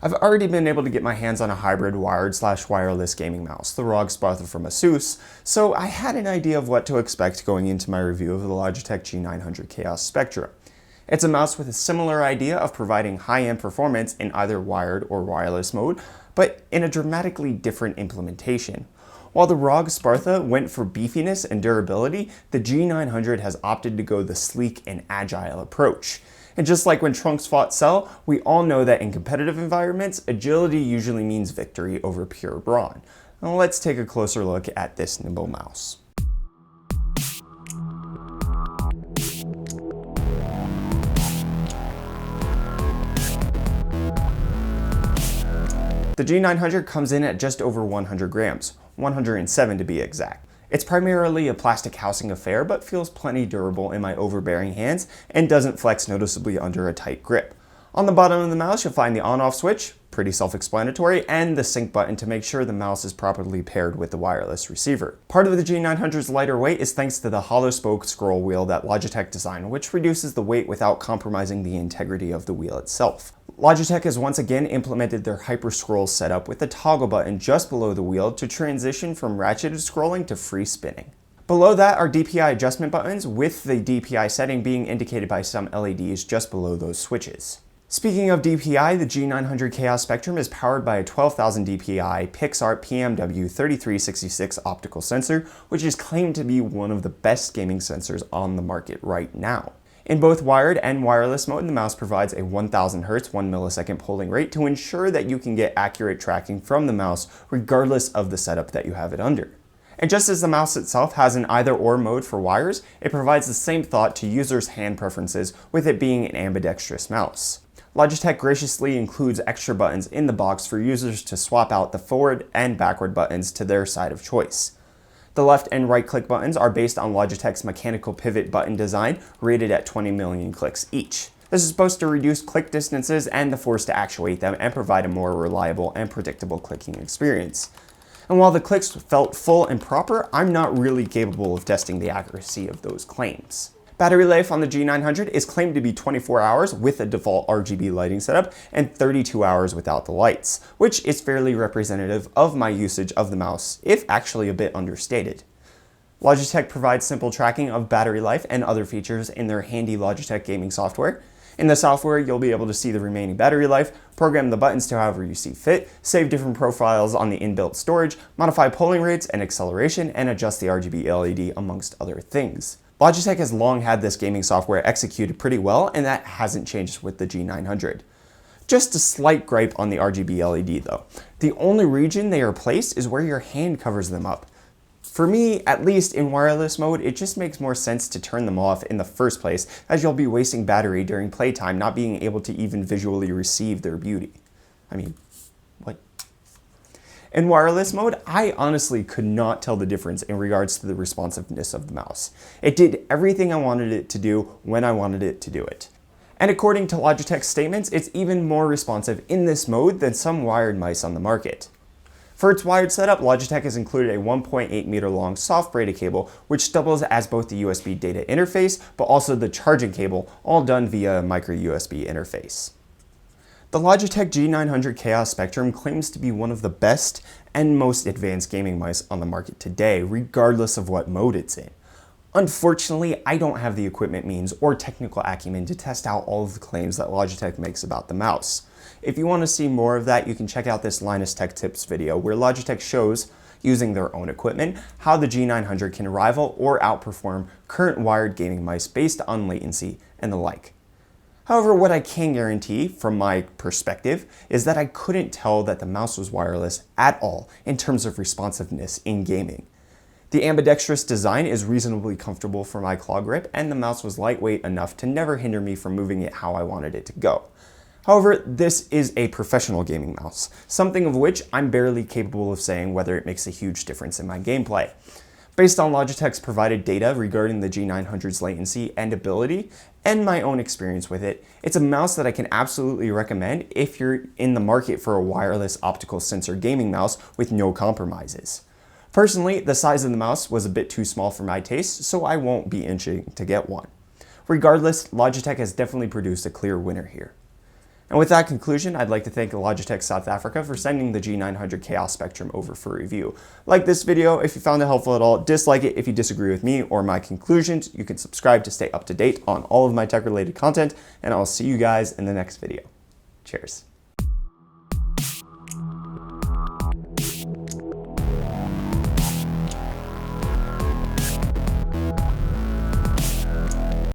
I've already been able to get my hands on a hybrid wired/wireless gaming mouse, the ROG Sparta from Asus, so I had an idea of what to expect going into my review of the Logitech G900 Chaos Spectrum. It's a mouse with a similar idea of providing high-end performance in either wired or wireless mode, but in a dramatically different implementation. While the ROG Sparta went for beefiness and durability, the G900 has opted to go the sleek and agile approach. And just like when trunks fought Cell, we all know that in competitive environments, agility usually means victory over pure brawn. Now let's take a closer look at this nimble mouse. The G900 comes in at just over 100 grams, 107 to be exact. It's primarily a plastic housing affair, but feels plenty durable in my overbearing hands and doesn't flex noticeably under a tight grip. On the bottom of the mouse, you'll find the on-off switch, pretty self-explanatory, and the sync button to make sure the mouse is properly paired with the wireless receiver. Part of the G900's lighter weight is thanks to the hollow spoke scroll wheel that Logitech designed, which reduces the weight without compromising the integrity of the wheel itself. Logitech has once again implemented their hyper scroll setup with a toggle button just below the wheel to transition from ratcheted scrolling to free spinning. Below that are DPI adjustment buttons, with the DPI setting being indicated by some LEDs just below those switches. Speaking of DPI, the G900 Chaos Spectrum is powered by a 12,000 DPI PixArt PMW3366 optical sensor, which is claimed to be one of the best gaming sensors on the market right now. In both wired and wireless mode, the mouse provides a 1000 Hz 1 millisecond polling rate to ensure that you can get accurate tracking from the mouse regardless of the setup that you have it under. And just as the mouse itself has an either-or mode for wires, it provides the same thought to users' hand preferences, with it being an ambidextrous mouse. Logitech graciously includes extra buttons in the box for users to swap out the forward and backward buttons to their side of choice. The left and right click buttons are based on Logitech's mechanical pivot button design, rated at 20 million clicks each. This is supposed to reduce click distances and the force to actuate them and provide a more reliable and predictable clicking experience. And while the clicks felt full and proper, I'm not really capable of testing the accuracy of those claims. Battery life on the G900 is claimed to be 24 hours with a default RGB lighting setup and 32 hours without the lights, which is fairly representative of my usage of the mouse, if actually a bit understated. Logitech provides simple tracking of battery life and other features in their handy Logitech gaming software. In the software, you'll be able to see the remaining battery life, program the buttons to however you see fit, save different profiles on the inbuilt storage, modify polling rates and acceleration, and adjust the RGB LED amongst other things. Logitech has long had this gaming software executed pretty well, and that hasn't changed with the G900. Just a slight gripe on the RGB LED though. The only region they are placed is where your hand covers them up. For me, at least in wireless mode, it just makes more sense to turn them off in the first place, as you'll be wasting battery during playtime not being able to even visually receive their beauty. I mean, what? In wireless mode, I honestly could not tell the difference in regards to the responsiveness of the mouse. It did everything I wanted it to do when I wanted it to do it. And according to Logitech's statements, it's even more responsive in this mode than some wired mice on the market. For its wired setup, Logitech has included a 1.8 meter long soft braided cable, which doubles as both the USB data interface, but also the charging cable, all done via a micro USB interface. The Logitech G900 Chaos Spectrum claims to be one of the best and most advanced gaming mice on the market today, regardless of what mode it's in. Unfortunately, I don't have the equipment means or technical acumen to test out all of the claims that Logitech makes about the mouse. If you want to see more of that, you can check out this Linus Tech Tips video where Logitech shows, using their own equipment, how the G900 can rival or outperform current wired gaming mice based on latency and the like. However, what I can guarantee from my perspective is that I couldn't tell that the mouse was wireless at all in terms of responsiveness in gaming. The ambidextrous design is reasonably comfortable for my claw grip, and the mouse was lightweight enough to never hinder me from moving it how I wanted it to go. However, this is a professional gaming mouse, something of which I'm barely capable of saying whether it makes a huge difference in my gameplay. Based on Logitech's provided data regarding the G900's latency and ability, and my own experience with it, it's a mouse that I can absolutely recommend if you're in the market for a wireless optical sensor gaming mouse with no compromises. Personally, the size of the mouse was a bit too small for my taste, so I won't be itching to get one. Regardless, Logitech has definitely produced a clear winner here. And with that conclusion, I'd like to thank Logitech South Africa for sending the G900 Chaos Spectrum over for review. Like this video if you found it helpful at all, dislike it if you disagree with me or my conclusions. You can subscribe to stay up to date on all of my tech-related content, and I'll see you guys in the next video. Cheers.